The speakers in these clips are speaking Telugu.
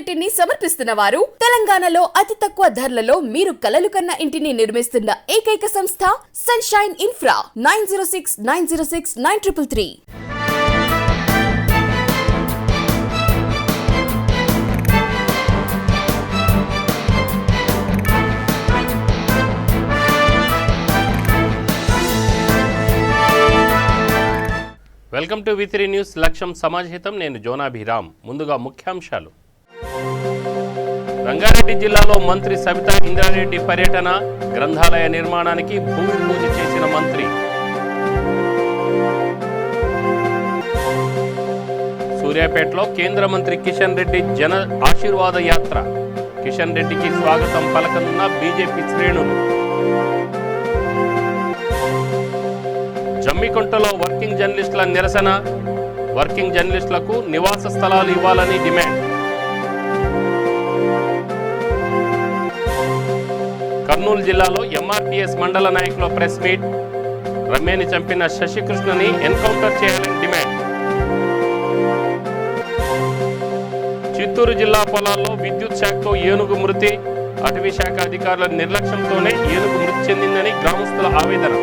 ఇంటిని సమర్పిస్తున్న వారు తెలంగాణలో అతి తక్కువ ధరలలో మీరు కలలు కన్న ఇంటిని నిర్మిస్తున్న ఏకైక సంస్థ sunshine infra 9069069333. Welcome to V3 news. లక్ష్యం సమాజహితం. నేను జోనాభిరామ్. ముందుగా ముఖ్యాంశాలు. రంగారెడ్డి జిల్లాలో మంత్రి సబితా ఇంద్రారెడ్డి పర్యటన, గ్రంథాలయ నిర్మాణానికి భూమి పూజ చేసిన మంత్రి. సూర్యాపేటలో కేంద్ర మంత్రి కిషన్ రెడ్డి జన ఆశీర్వాద యాత్ర. కిషన్ రెడ్డికి స్వాగతం పలకనున్న బీజేపీ శ్రేణులు. జమ్మికుంటలో వర్కింగ్ జర్నలిస్టుల నిరసన, వర్కింగ్ జర్నలిస్టులకు నివాస స్థలాలు ఇవ్వాలని డిమాండ్. కర్నూలు జిల్లాలో ఎంఆర్టీఎస్ మండల నాయకుల ప్రెస్ మీట్. రమ్యని చంపిన శశికృష్ణని ఎన్కౌంటర్ చేయాలని డిమాండ్. చిత్తూరు జిల్లా పొలాల్లో విద్యుత్ షాక్తో ఏనుగు మృతి. అటవీ శాఖ అధికారుల నిర్లక్ష్యంతోనే ఏనుగు మృతి చెందిందని గ్రామస్తుల ఆవేదన.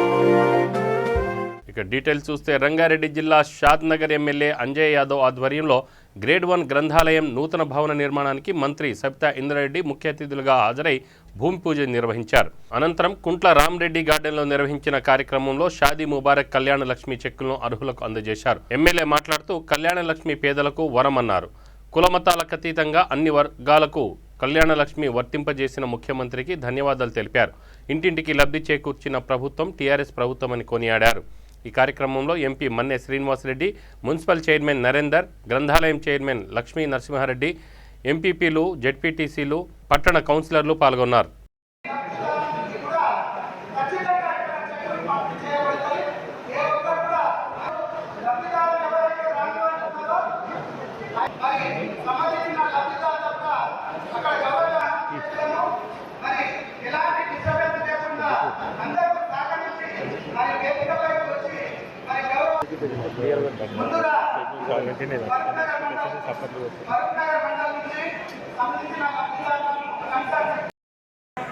డీటెయిల్స్ చూస్తే రంగారెడ్డి జిల్లా షాద్ నగర్ ఎమ్మెల్యే అంజయ్ యాదవ్ ఆధ్వర్యంలో గ్రేడ్ 1 గ్రంథాలయం నూతన భవన నిర్మాణానికి మంత్రి సబితా ఇంద్రారెడ్డి ముఖ్య అతిథులుగా హాజరై భూమి పూజ నిర్వహించారు. అనంతరం కుంట్ల రామరెడ్డి గార్డెన్లో నిర్వహించిన కార్యక్రమంలో షాదీ ముబారక్ కళ్యాణ లక్ష్మి చెక్కులను అర్హులకు అందజేశారు. ఎమ్మెల్యే మాట్లాడుతూ కళ్యాణ లక్ష్మి పేదలకు వరమన్నారు. కులమతాలకు అతీతంగా అన్ని వర్గాలకు కళ్యాణ లక్ష్మి వర్తింపజేసిన ముఖ్యమంత్రికి ధన్యవాదాలు తెలిపారు. ఇంటింటికి లబ్ధి చేకూర్చిన ప్రభుత్వం టీఆర్ఎస్ ప్రభుత్వమని కొనియాడారు. ఈ కార్యక్రమంలో MP Manne Srinivasa Reddy, municipal chairman Narender, గ్రంథాలయం చైర్మన్ లక్ష్మీ నరసింహారెడ్డి, ఎంపీపీలు, జెడ్పీటీసీలు, పట్టణ కౌన్సిలర్లు పాల్గొన్నారు.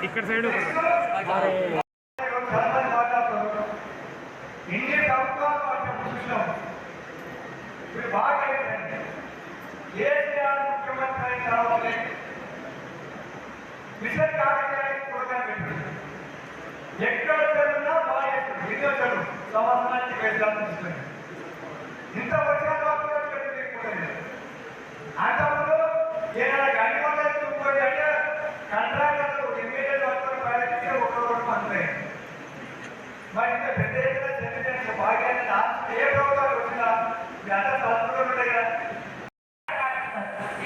ఇక్కడ సైడ్ ఎక్కడ సంవత్సరానికి వేసాల్సి ఇంత వచ్చిన అంతకుముందు ఏదైనా గడిపోతే అంటే కంట్రాక్టర్లు ఎమ్మెల్యే ప్రయాణించి ఒక్కరు మంత్రి మరి ఇంత పెద్ద ఎత్తున చెందిన భాగ్యాన్ని ఏ ప్రభుత్వాలు వచ్చినా అంత సంస్కృతులు ఉంటాయి కదా.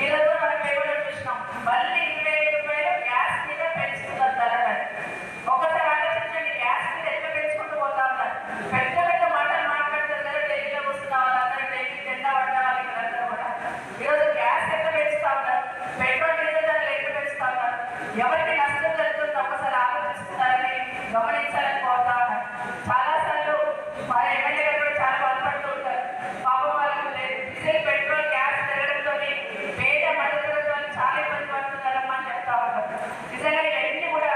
ఈరోజు మన పేపర్ చూసినాం, మళ్ళీ 25 రూపాయలు గ్యాస్ మీద పెంచుతున్నారు ధరలు. ఒకసారి ఆలోచించండి, గ్యాస్ మీద ఎట్లా పెంచుకుంటూ పోతా ఉన్నారు. పెద్ద పెద్ద మాటలు మాట్లాడుతారు కదా, ఢిల్లీలో వస్తున్న వాళ్ళందరూ ఢిల్లీ జెండా పడ్డ వాళ్ళందరూ కూడా ఈరోజు గ్యాస్ ఎట్లా పెంచుతా ఉన్నారు, పెట్రోల్ డీజిల్ ధరలు ఎట్లా పెంచుతా ఉన్నారు, ఎవరికి నష్టం జరుగుతుందో ఒకసారి ఆలోచిస్తున్నారని గమనించాలని కోరుతా ఉన్నారు. చాలాసార్లు మా ఎమ్మెల్యే గారు కూడా చాలా బాధపడుతూ ఉంటారు. పాపం వాళ్ళకు డీజిల్, పెట్రోల్, గ్యాస్ పెరగడంతో పేద మధ్యతరగతి వాళ్ళు చాలా ఇబ్బంది పడుతున్నారని మనం చెప్తా ఉంటారు. నిజంగా ఇవన్నీ కూడా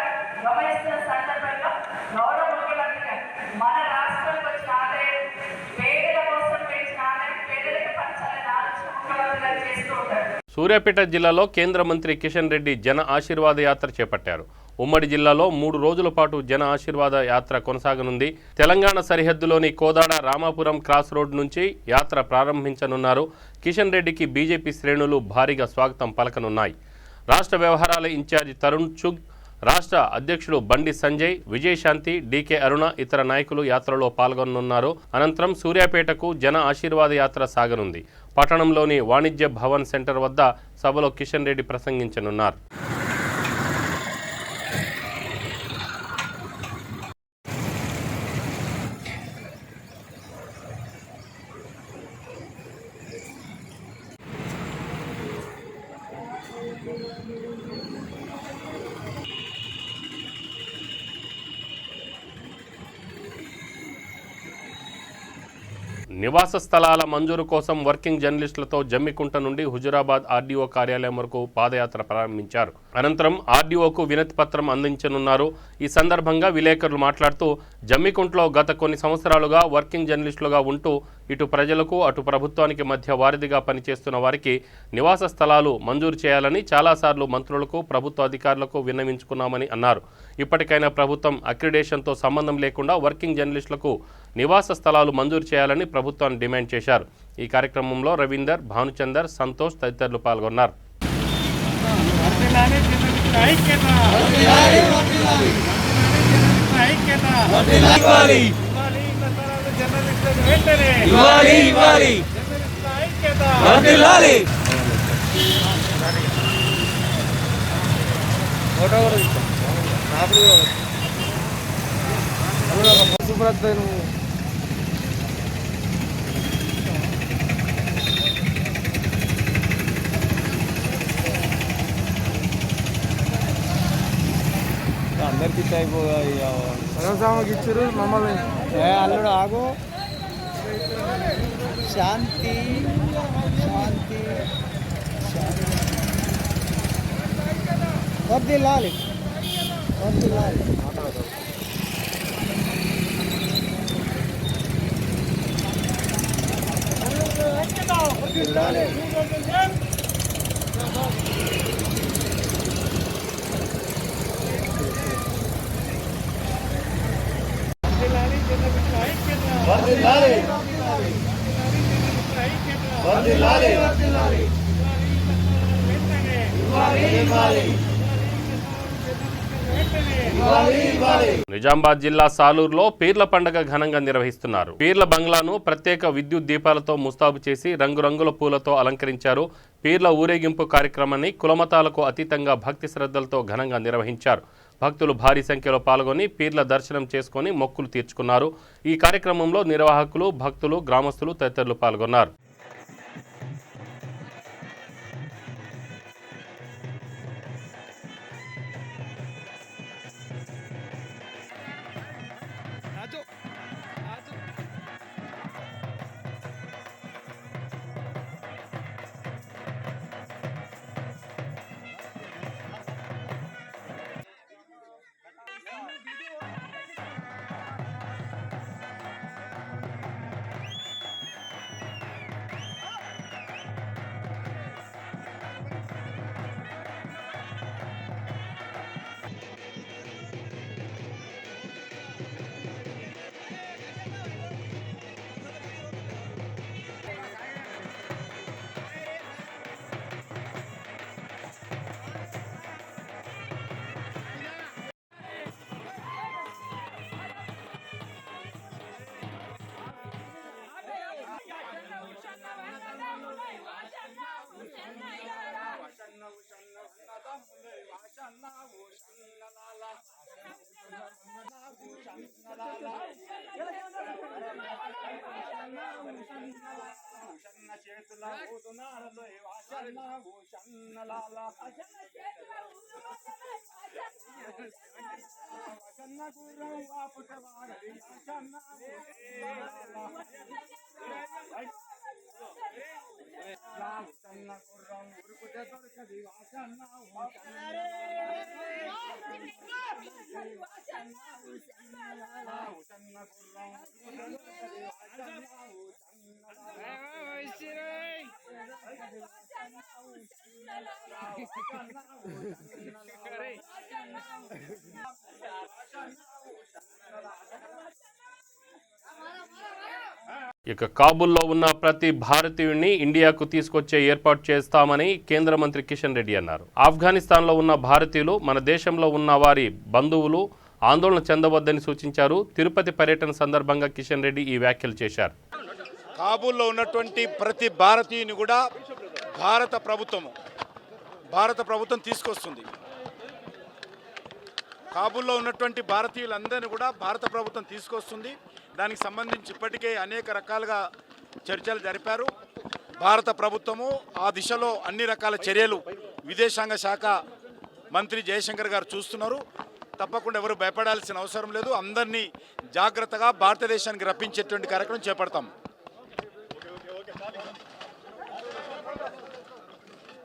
గమనిస్తున్న సందర్భంలో గౌరవ ముఖ్యమంత్రి గారు మన రాష్ట్రానికి వచ్చిన ఆదాయం, పేదల కోసం పెంచిన ఆదాయం పేదలకు పంచాలని ఆలోచన ముఖ్యమంత్రి గారు చేస్తూ ఉంటారు. సూర్యాపేట జిల్లాలో కేంద్ర మంత్రి కిషన్ రెడ్డి జన ఆశీర్వాద యాత్ర చేపట్టారు. ఉమ్మడి జిల్లాలో 3 రోజుల పాటు జన ఆశీర్వాద యాత్ర కొనసాగనుంది. తెలంగాణ సరిహద్దులోని కోదాడ రామాపురం క్రాస్ రోడ్ నుంచి యాత్ర ప్రారంభించనున్నారు. కిషన్ రెడ్డికి బీజేపీ శ్రేణులు భారీగా స్వాగతం పలకనున్నాయి. రాష్ట్ర వ్యవహారాల ఇన్ఛార్జి తరుణ్ చుగ్, రాష్ట్ర అధ్యక్షుడు బండి సంజయ్, విజయశాంతి, డీకే అరుణ ఇతర నాయకులు యాత్రలో పాల్గొనున్నారు. అనంతరం సూర్యాపేటకు జన ఆశీర్వాద యాత్ర సాగనుంది. పట్టణంలోని వాణిజ్య భవన్ సెంటర్ వద్ద సభలో కిషన్ రెడ్డి ప్రసంగించనున్నారు. నివాస స్థలాల మంజూరు కోసం వర్కింగ్ జర్నలిస్టులతో జమ్మికుంట నుండి హుజురాబాద్ ఆర్డీఓ కార్యాలయం వరకు పాదయాత్ర ప్రారంభించారు. అనంతరం ఆర్డీఓకు వినతి పత్రం అందించనున్నారు. ఈ సందర్భంగా విలేకరులు మాట్లాడుతూ జమ్మికుంటలో గత కొన్ని సంవత్సరాలుగా వర్కింగ్ జర్నలిస్టులుగా ఉంటూ ఇటు ప్రజలకు అటు ప్రభుత్వానికి మధ్య వారధిగా పనిచేస్తున్న వారికి నివాస స్థలాలు మంజూరు చేయాలని చాలాసార్లు మంత్రులకు ప్రభుత్వ అధికారులకు విన్నవించుకున్నామని అన్నారు. ఇప్పటికైనా ప్రభుత్వం అక్రిడేషన్తో సంబంధం లేకుండా వర్కింగ్ జర్నలిస్టులకు నివాస స్థలాలు మంజూరు చేయాలని ప్రభుత్వాన్ని డిమాండ్ చేశారు. ఈ కార్యక్రమంలో రవీందర్, భానుచందర్, సంతోష్ తదితరులు పాల్గొన్నారు. అందరికి సగంకి ఇచ్చారు మమ్మల్ని అల్లుడు ఆగు శాంతి శాంతి వర్దిల్లాలి వర్దిల్లాలి నిజామాబాద్ జిల్లా సాలూరులో పీర్ల పండుగ ఘనంగా నిర్వహిస్తున్నారు. పీర్ల బంగ్లాను ప్రత్యేక విద్యుత్ దీపాలతో ముస్తాబు చేసి రంగురంగుల పూలతో అలంకరించారు. పీర్ల ఊరేగింపు కార్యక్రమాన్ని కులమతాలకు అతీతంగా భక్తి శ్రద్ధలతో ఘనంగా నిర్వహించారు. భక్తులు భారీ సంఖ్యలో పాల్గొని పీర్ల దర్శనం చేసుకుని మొక్కులు తీర్చుకున్నారు. ఈ కార్యక్రమంలో నిర్వాహకులు, భక్తులు, గ్రామస్తులు తదితరులు పాల్గొన్నారు. ఇక కాబూల్లో ఉన్న ప్రతి భారతీయుడిని ఇండియాకు తీసుకొచ్చే ఏర్పాటు చేస్తామని కేంద్ర మంత్రి కిషన్ రెడ్డి అన్నారు. ఆఫ్ఘనిస్తాన్లో ఉన్న భారతీయులు మన దేశంలో ఉన్న వారి బంధువులు ఆందోళన చెందవద్దని సూచించారు. తిరుపతి పర్యటన సందర్భంగా కిషన్ రెడ్డి ఈ వ్యాఖ్యలు చేశారు. కాబూల్లో ఉన్నటువంటి ప్రతి భారతీయుని కూడా భారత ప్రభుత్వం తీసుకొస్తుంది. కాబూల్లో ఉన్నటువంటి భారతీయులందరినీ కూడా భారత ప్రభుత్వం తీసుకొస్తుంది. దానికి సంబంధించి ఇప్పటికే అనేక రకాలుగా చర్చలు జరిపారు. భారత ప్రభుత్వము ఆ దిశలో అన్ని రకాల చర్యలు విదేశాంగ శాఖ మంత్రి జయశంకర్ గారు చూస్తున్నారు. తప్పకుండా ఎవరు భయపడాల్సిన అవసరం లేదు. అందరినీ జాగ్రత్తగా భారతదేశానికి రప్పించేటువంటి కార్యక్రమం చేపడతాం.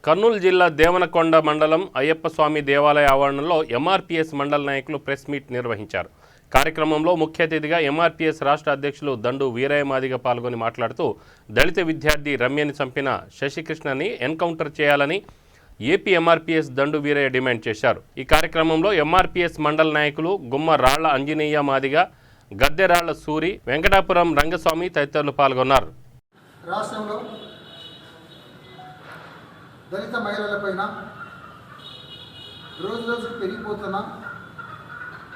కర్నూలు జిల్లా దేవనకొండ మండలం అయ్యప్ప స్వామి దేవాలయ ఆవరణలో ఎంఆర్పీఎస్ మండల నాయకులు ప్రెస్ మీట్ నిర్వహించారు. కార్యక్రమంలో ముఖ్య అతిథిగా ఎంఆర్పీఎస్ రాష్ట్ర అధ్యక్షులు దండు వీరయ్య మాదిగ పాల్గొని మాట్లాడుతూ దళిత విద్యార్థి రమ్యని చంపిన శశికృష్ణని ఎన్కౌంటర్ చేయాలని ఏపీ ఎంఆర్పీఎస్ దండు వీరయ్య డిమాండ్ చేశారు. ఈ కార్యక్రమంలో ఎంఆర్పీఎస్ మండల నాయకులు గుమ్మ రాళ్ల అంజనేయ మాదిగ, గద్దెరాళ్ల సూరి, వెంకటాపురం రంగస్వామి తదితరులు పాల్గొన్నారు. రాష్ట్రంలో దళిత మహిళలపైన రోజు రోజుకు పెరిగిపోతున్న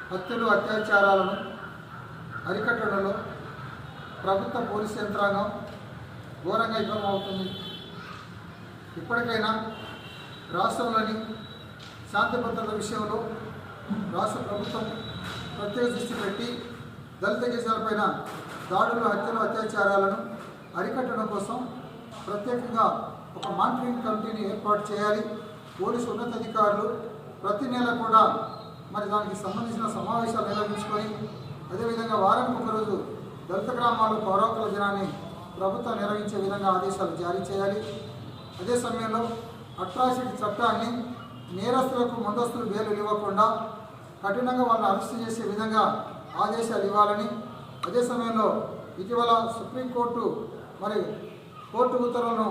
హత్యలు, అత్యాచారాలను అరికట్టడంలో ప్రభుత్వ పోలీసు యంత్రాంగం ఘోరంగా విఫలమవుతుంది. ఇప్పటికైనా రాష్ట్రంలోని శాంతి భద్రతల విషయంలో రాష్ట్ర ప్రభుత్వం ప్రత్యేక దృష్టి పెట్టి దళిత కేసులపైన దాడులు, హత్యలు, అత్యాచారాలను అరికట్టడం కోసం ప్రత్యేకంగా ఒక మానిటరింగ్ కమిటీని ఏర్పాటు చేయాలి. పోలీసు ఉన్నతాధికారులు ప్రతి నెల కూడా మరి దానికి సంబంధించిన సమావేశాలు నిర్వహించుకొని అదేవిధంగా వారానికి ఒకరోజు దళిత గ్రామాల్లో పౌరాకుల దినాన్ని ప్రభుత్వం నిర్వహించే విధంగా ఆదేశాలు జారీ చేయాలి. అదే సమయంలో అట్రాసిటీ చట్టాన్ని నేరస్తులకు ముందస్తులు బెయిల్ ఇవ్వకుండా కఠినంగా వాళ్ళని అరెస్ట్ చేసే విధంగా ఆదేశాలు ఇవ్వాలని, అదే సమయంలో ఇటీవల సుప్రీంకోర్టు మరి కోర్టు ఉత్తర్వులను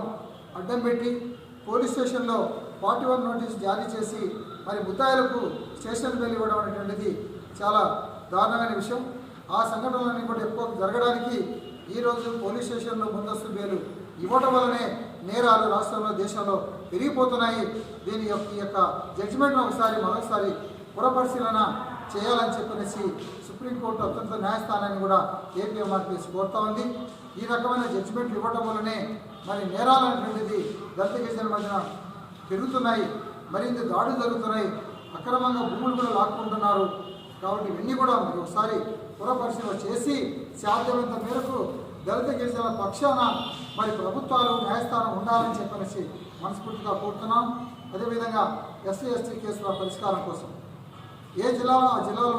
అడ్డం పెట్టి పోలీస్ స్టేషన్లో 41 నోటీస్ జారీ చేసి మరి ముద్దాయిలకు స్టేషన్ బెయిల్ ఇవ్వడం అనేటువంటిది చాలా దారుణమైన విషయం. ఆ సంఘటనలన్నీ కూడా ఎక్కువ జరగడానికి ఈరోజు పోలీస్ స్టేషన్లో ముందస్తు బెయిల్ ఇవ్వడం వల్లనే నేరాలు రాష్ట్రంలో, దేశంలో పెరిగిపోతున్నాయి. దీని యొక్క జడ్జిమెంట్ను మరొకసారి పునఃపరిశీలన చేయాలని చెప్పనేసి సుప్రీంకోర్టు అత్యున్నత న్యాయస్థానాన్ని కూడా ఏపీ ఎంఆర్పీఎస్ కోరుతా ఉంది. ఈ రకమైన జడ్జిమెంట్లు ఇవ్వడం వల్లనే మరి నేరాలు అనేటువంటిది దళిత గిరిజనుల మధ్యన పెరుగుతున్నాయి, మరింత దాడులు జరుగుతున్నాయి, అక్రమంగా భూములు కూడా లాక్కుంటున్నారు. కాబట్టి ఇవన్నీ కూడా మరి ఒకసారి పునఃపరిశీలన చేసి సాధ్యమైనంత మేరకు దళిత గిరిజనుల పక్షాన మరి ప్రభుత్వాలు, న్యాయస్థానం ఉండాలని చెప్పనేసి మనస్ఫూర్తిగా కోరుతున్నాం. అదేవిధంగా ఎస్సీ ఎస్టీ కేసుల పరిష్కారం కోసం ఏ జిల్లాలో ఆ జిల్లాలో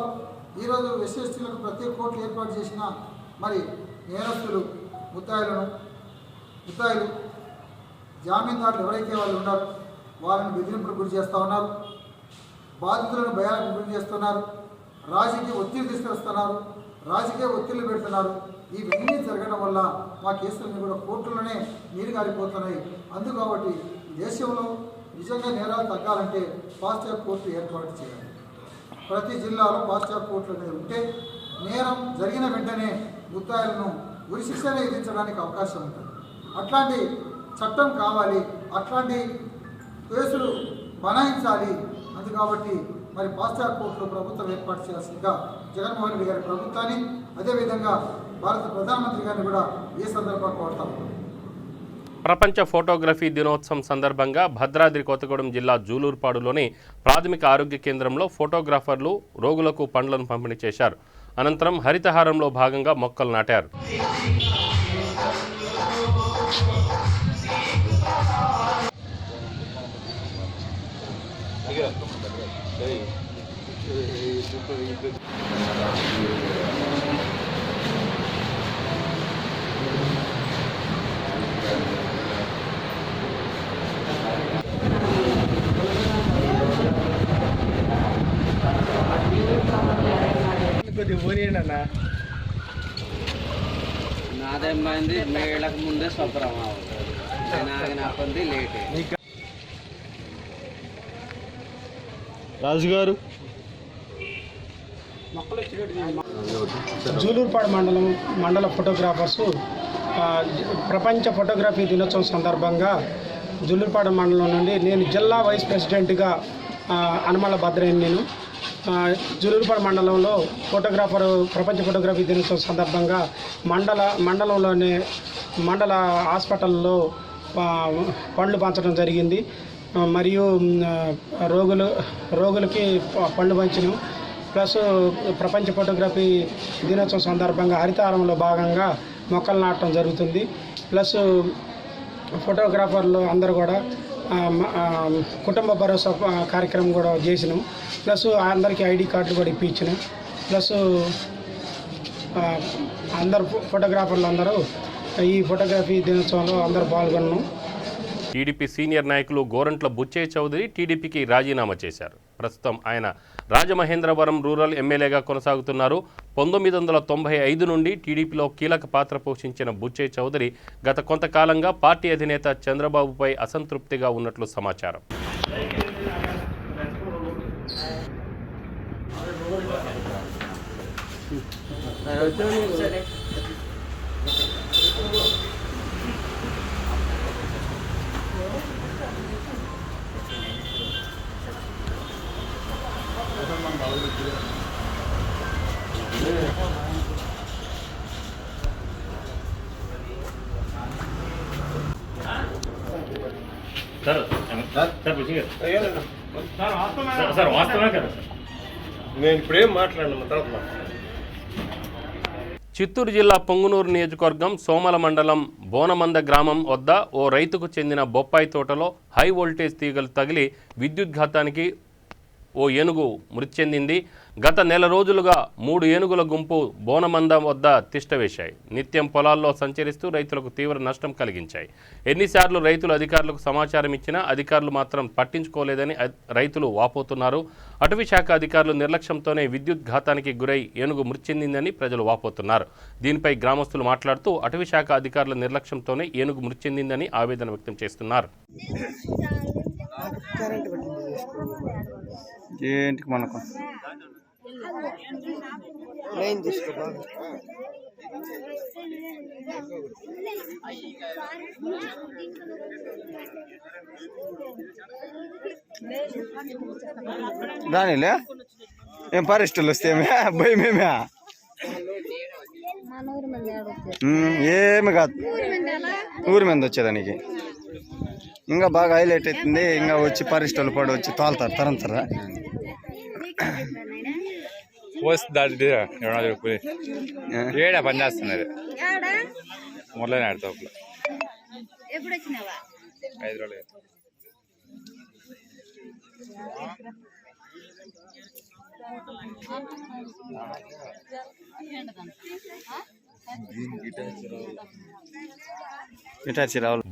ఈరోజు ఎస్సీ ఎస్టీలకు ప్రత్యేక కోర్టులు ఏర్పాటు చేసిన మరి నేరస్తులు, ముద్దాయిలు, జామీందారులు ఎవరైతే వాళ్ళు ఉన్నారో వాళ్ళని బెదిరింపులకు గురి చేస్తూ ఉన్నారు, బాధితులను భయాలకు గురి చేస్తున్నారు, రాజకీయ ఒత్తిడి తీసుకొస్తున్నారు, రాజకీయ ఒత్తిళ్లు పెడుతున్నారు. ఇవన్నీ జరగడం వల్ల మా కేసులన్నీ కూడా కోర్టులోనే నీరు గారిపోతున్నాయి. అందుకు కాబట్టి దేశంలో నిజంగా నేరాలు తగ్గాలంటే ఫాస్ట్ ట్రాక్ కోర్టు ఏర్పాటు చేయాలి. ప్రతి జిల్లాలో ఫాస్ట్ ట్రాక్ కోర్టులు అనేది ఉంటే నేరం జరిగిన వెంటనే ముద్దాయిలను ఉరి శిక్షణ విధించడానికి అవకాశం ఉంటుంది. అట్లాంటి చట్టం కావాలి, అట్లాంటి కేసులు బనాయించాలి. అందుకు కాబట్టి మరి ఫాస్ట్ ట్రాక్ కోర్టులో ప్రభుత్వం ఏర్పాటు చేయాల్సిందిగా జగన్మోహన్ రెడ్డి గారి ప్రభుత్వాన్ని, అదేవిధంగా భారత ప్రధానమంత్రి గారిని కూడా ఈ సందర్భంగా కోరుతాం. ప్రపంచ ఫోటోగ్రఫీ దినోత్సవం సందర్భంగా భద్రాద్రి కొత్తగూడెం జిల్లా జూలూరుపాడులోని ప్రాథమిక ఆరోగ్య కేంద్రంలో ఫోటోగ్రాఫర్లు రోగులకు పండ్లను పంపిణీ చేశారు. అనంతరం హరితహారంలో భాగంగా మొక్కలు నాటారు. నాదేమైంది మేళకు ముందే సొప్పరం నాకుంది లేట్. రాజుగారు జూలూరుపాడు మండల ఫోటోగ్రాఫర్సు ప్రపంచ ఫోటోగ్రఫీ దినోత్సవం సందర్భంగా జూలూరుపాడు మండలం నుండి నేను జిల్లా వైస్ ప్రెసిడెంట్గా అనుమల భద్రయ్య నేను జూలూరుపాడు మండలంలో ప్రపంచ ఫోటోగ్రఫీ దినోత్సవం సందర్భంగా మండలంలోనే మండల హాస్పిటల్లో పండ్లు పంచడం జరిగింది. మరియు రోగులకి పండ్లు పంచడం ప్లస్ ప్రపంచ ఫోటోగ్రఫీ దినోత్సవం సందర్భంగా హరితహారంలో భాగంగా మొక్కలు నాటడం జరుగుతుంది. ప్లస్ ఫోటోగ్రాఫర్లు అందరూ కూడా కుటుంబ భరోసా కార్యక్రమం కూడా చేసినాం. ప్లస్ అందరికీ ఐడి కార్డులు కూడా ఇప్పించినాం. ప్లస్ అందరు ఫోటోగ్రాఫర్లు అందరూ ఈ ఫోటోగ్రఫీ దినోత్సవంలో అందరూ పాల్గొన్నాం. టీడీపీ సీనియర్ నాయకులు గోరంట్ల బుచ్చయ్య చౌదరి టీడీపీకి రాజీనామా చేశారు. ప్రస్తుతం ఆయన రాజమహేంద్రవరం రూరల్ ఎమ్మెల్యేగా కొనసాగుతున్నారు. 1995 నుండి టీడీపీలో కీలక పాత్ర పోషించిన బుచ్చయ్య చౌదరి గత కొంతకాలంగా పార్టీ అధినేత చంద్రబాబుపై అసంతృప్తిగా ఉన్నట్లు సమాచారం. నేను ఇప్పుడేం మాట్లాడను. చిత్తూరు జిల్లా పొంగునూరు నియోజకవర్గం సోమల మండలం బోనమంద గ్రామం వద్ద ఓ రైతుకు చెందిన బొప్పాయి తోటలో హై వోల్టేజ్ తీగలు తగిలి విద్యుద్ఘాతానికి ఓ ఏనుగు మృతి చెందింది. గత నెల రోజులుగా 3 ఏనుగుల గుంపు బోనమంద వద్ద తిష్టవేశాయి. నిత్యం పొలాల్లో సంచరిస్తూ రైతులకు తీవ్ర నష్టం కలిగించాయి. ఎన్నిసార్లు రైతులు అధికారులకు సమాచారం ఇచ్చినా అధికారులు మాత్రం పట్టించుకోలేదని రైతులు వాపోతున్నారు. అటవీ శాఖ అధికారులు నిర్లక్ష్యంతోనే విద్యుత్ ఘాతానికి గురై ఏనుగు మృతి చెందిందని ప్రజలు వాపోతున్నారు. దీనిపై గ్రామస్తులు మాట్లాడుతూ అటవీ శాఖ అధికారుల నిర్లక్ష్యంతోనే ఏనుగు మృతి చెందిందని ఆవేదన వ్యక్తం చేస్తున్నారు. ఏంటికి మనకు దానిలే ఏం ఫారెస్టులు వస్తే భయమేమే ఏమి కాదు. ఊరి మీద వచ్చేదానికి ఇంకా బాగా హైలైట్ అవుతుంది. ఇంకా వచ్చి ఫారెస్టులు పడి వచ్చి తోలుతారు తరంతరా ఏడా పని చేస్తున్నారు. మురళి ఆడతాపులో 5 రోజులు.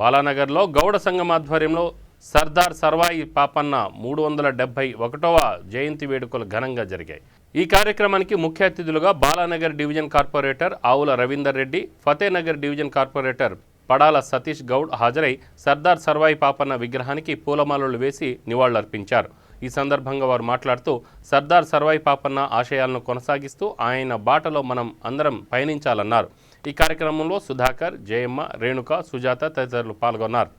బాలానగర్లో గౌడ సంఘం ఆధ్వర్యంలో సర్దార్ సర్వాయి పాపన్న 371వ జయంతి వేడుకలు ఘనంగా జరిగాయి. ఈ కార్యక్రమానికి ముఖ్య అతిథులుగా బాలానగర్ డివిజన్ కార్పొరేటర్ ఆవుల రవీందర్ రెడ్డి, ఫతేనగర్ డివిజన్ కార్పొరేటర్ పడాల సతీష్ గౌడ్ హాజరై సర్దార్ సర్వాయి పాపన్న విగ్రహానికి పూలమాలలు వేసి నివాళులర్పించారు. ఈ సందర్భంగా వారు మాట్లాడుతూ సర్దార్ సర్వాయి పాపన్న ఆశయాలను కొనసాగిస్తూ ఆయన బాటలో మనం అందరం పయనించాలన్నారు. ఈ కార్యక్రమంలో సుధాకర్, జయమ్మ, రేణుక, సుజాత తదితరులు పాల్గొన్నారు.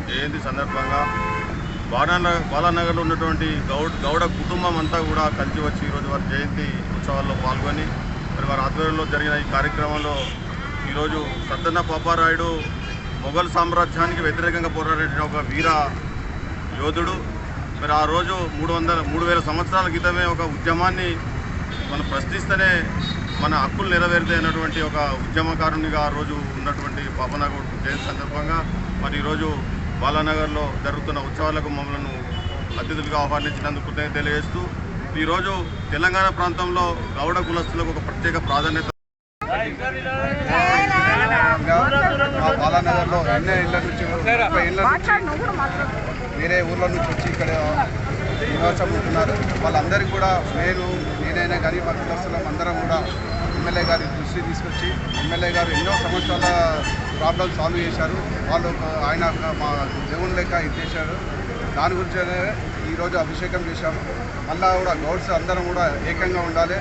జయంతి సందర్భంగా బాలానగర్లో ఉన్నటువంటి గౌడ కుటుంబం అంతా కూడా కలిసి వచ్చి ఈరోజు వారి జయంతి ఉత్సవాల్లో పాల్గొని మరి వారి ఆధ్వర్యంలో జరిగిన ఈ కార్యక్రమంలో ఈరోజు సత్తన్న పాపారాయుడు మొఘల్ సామ్రాజ్యానికి వ్యతిరేకంగా పోరాడిన ఒక వీర యోధుడు. మరి ఆ రోజు 3,000 సంవత్సరాల క్రితమే ఒక ఉద్యమాన్ని మనం ప్రశ్నిస్తేనే మన హక్కులు నెరవేరుతాయి అన్నటువంటి ఒక ఉద్యమకారునిగా ఆ రోజు ఉన్నటువంటి పాపన్నగౌడ్ జయంతి సందర్భంగా మరి ఈరోజు బాలానగర్లో జరుగుతున్న ఉత్సవాలకు మమ్మల్ని అతిథులుగా ఆహ్వానించినందుకు తెలియజేస్తూ ఈరోజు తెలంగాణ ప్రాంతంలో గౌడ కులస్తులకు ఒక ప్రత్యేక ప్రాధాన్యత. బాలానగర్లో ఎన్నో ఇళ్ళ నుంచి 30 ఇళ్ళ నుంచి వేరే ఊర్ల నుంచి వచ్చి ఇక్కడ దినోత్సవం ఉంటున్నారు. వాళ్ళందరికీ కూడా నేనైనా కానీ మా కులస్తులం అందరం కూడా ఎమ్మెల్యే గారి దృష్టి తీసుకొచ్చి ఎమ్మెల్యే గారు ఎన్నో సంవత్సరాల ప్రాబ్లమ్స్ సాల్వ్ చేశారు. వాళ్ళు ఆయన మా దేవుని లెక్క ఇది చేశారు. దాని గురించి ఈరోజు అభిషేకం చేశాము. మళ్ళా కూడా గౌడ్స్ అందరం కూడా ఏకంగా ఉండాలి.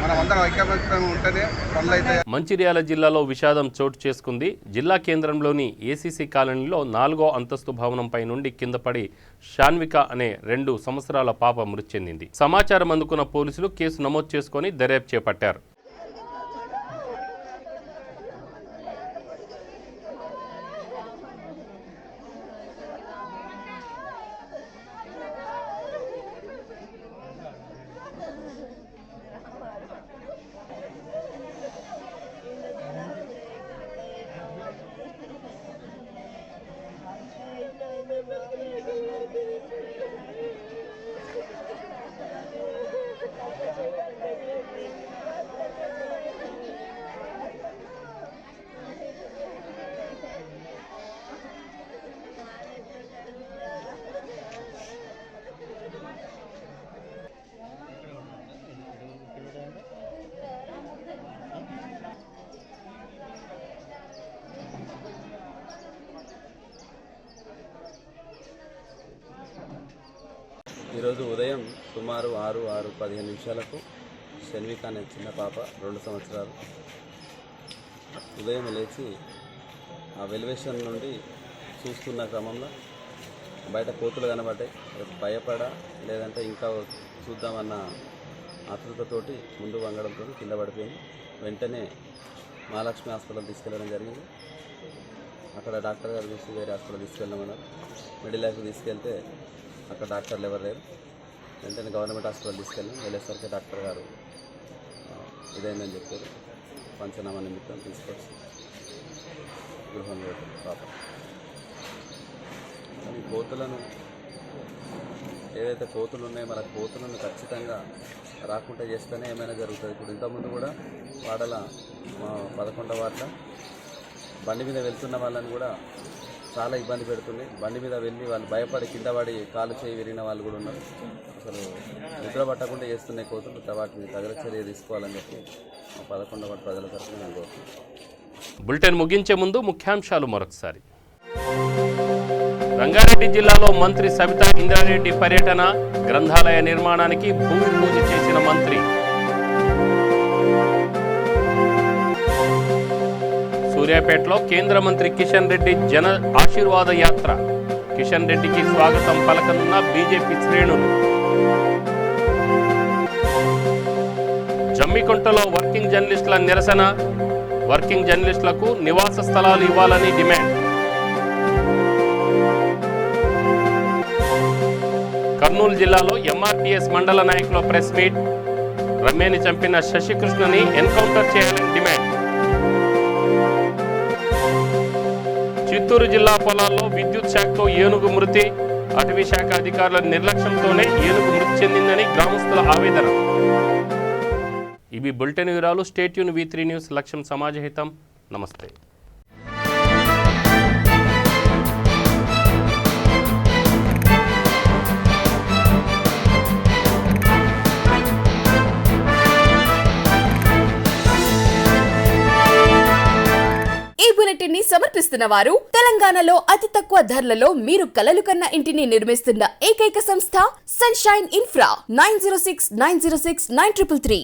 మనం అందరం ఐక్యమత్యంగా ఉంటేనే పనులు అయితే. మంచిర్యాల జిల్లాలో విషాదం చోటు చేసుకుంది. జిల్లా కేంద్రంలోని ఏసీసీ కాలనీలో 4వ అంతస్తు భవనంపై నుండి కింద పడి షాన్విక అనే 2 సంవత్సరాల పాప మృతి చెందింది. సమాచారం అందుకున్న పోలీసులు కేసు నమోదు చేసుకుని దర్యాప్తు చేపట్టారు. ఈరోజు ఉదయం సుమారు 6:15 షన్విక అనే చిన్న పాప 2 సంవత్సరాలు ఉదయం లేచి ఆ వెలివేషన్ నుండి చూస్తున్న క్రమంలో బయట కోతులు కనబడ్డాయి. భయపడా లేదంటే ఇంకా చూద్దామన్న ఆతృతతోటి ముందు వంగడంతో కింద పడిపోయింది. వెంటనే మహాలక్ష్మి హాస్పిటల్ తీసుకెళ్ళడం జరిగింది. అక్కడ డాక్టర్ గారు చూసి వేరే హాస్పిటల్ తీసుకెళ్ళమన్నారు. మెడిలాకి తీసుకెళ్తే అక్కడ డాక్టర్లు ఎవరు లేరు. వెంటనే గవర్నమెంట్ హాస్పిటల్ తీసుకెళ్ళాం. వెళ్ళేసరికి డాక్టర్ గారు ఇదైందని చెప్పారు. పంచనామా నిమిత్తం తీసుకొచ్చి గృహంలో పాప. కానీ కోతులను ఏదైతే కోతులు ఉన్నాయో మన కోతులను ఖచ్చితంగా రాకుండా చేస్తేనే ఏమైనా జరుగుతుంది. ఇప్పుడు ఇంతకుముందు కూడా వాడల 11వ వార్డులో బండి మీద వెళ్తున్న వాళ్ళని కూడా చాలా ఇబ్బంది పెడుతుంది. బండి మీద వెళ్ళి వాళ్ళు భయపడి కింద పడి కాలు చేయి విరిగిన వాళ్ళు కూడా ఉన్నారు. అసలు నిద్ర పట్టకుండా చేస్తున్నాయి కోతులు. వాటిని తగిన చర్య తీసుకోవాలని చెప్పి 11వ వార్డు ప్రజల తరఫున నేను కోరుతున్నాను. బులెటిన్ ముగించే ముందు ముఖ్యాంశాలు మరొకసారి. రంగారెడ్డి జిల్లాలో మంత్రి సబితా ఇంద్రారెడ్డి పర్యటన, గ్రంథాలయ నిర్మాణానికి భూమి పూజ చేసిన మంత్రి. సూర్యాపేటలో కేంద్ర మంత్రి కిషన్ రెడ్డి జన ఆశీర్వాద యాత్ర. కిషన్ రెడ్డికి స్వాగతం పలకనున్న బీజేపీ శ్రేణులు. జమ్మికుంటలో వర్కింగ్ జర్నలిస్టుల నిరసన, వర్కింగ్ జర్నలిస్టులకు నివాస స్థలాలు ఇవ్వాలని డిమాండ్. కర్నూలు జిల్లాలో ఎంఆర్పీఎస్ మండల నాయకుల ప్రెస్ మీట్. రమ్యని చంపిన శశికృష్ణని ఎన్కౌంటర్ చేయాలని డిమాండ్. చిత్తూరు జిల్లా పొలాల్లో విద్యుత్ శాఖతో ఏనుగు మృతి. అటవీ శాఖ అధికారుల నిర్లక్ష్యంతోనే ఏనుగు మృతి చెందిందని గ్రామస్తుల ఆవేదన. ఇవి బులెటిన్ వివరాలు. Stay tune V3 news. లక్ష్యం సమాజహితం. నమస్తే. ఈ బులెటిన్ ని సమర్పిస్తున్న వారు తెలంగాణలో అతి తక్కువ ధరలలో మీరు కలలు కన్న ఇంటిని నిర్మిస్తున్న ఏకైక సంస్థ సన్షైన్ ఇన్ఫ్రా. 9069069333.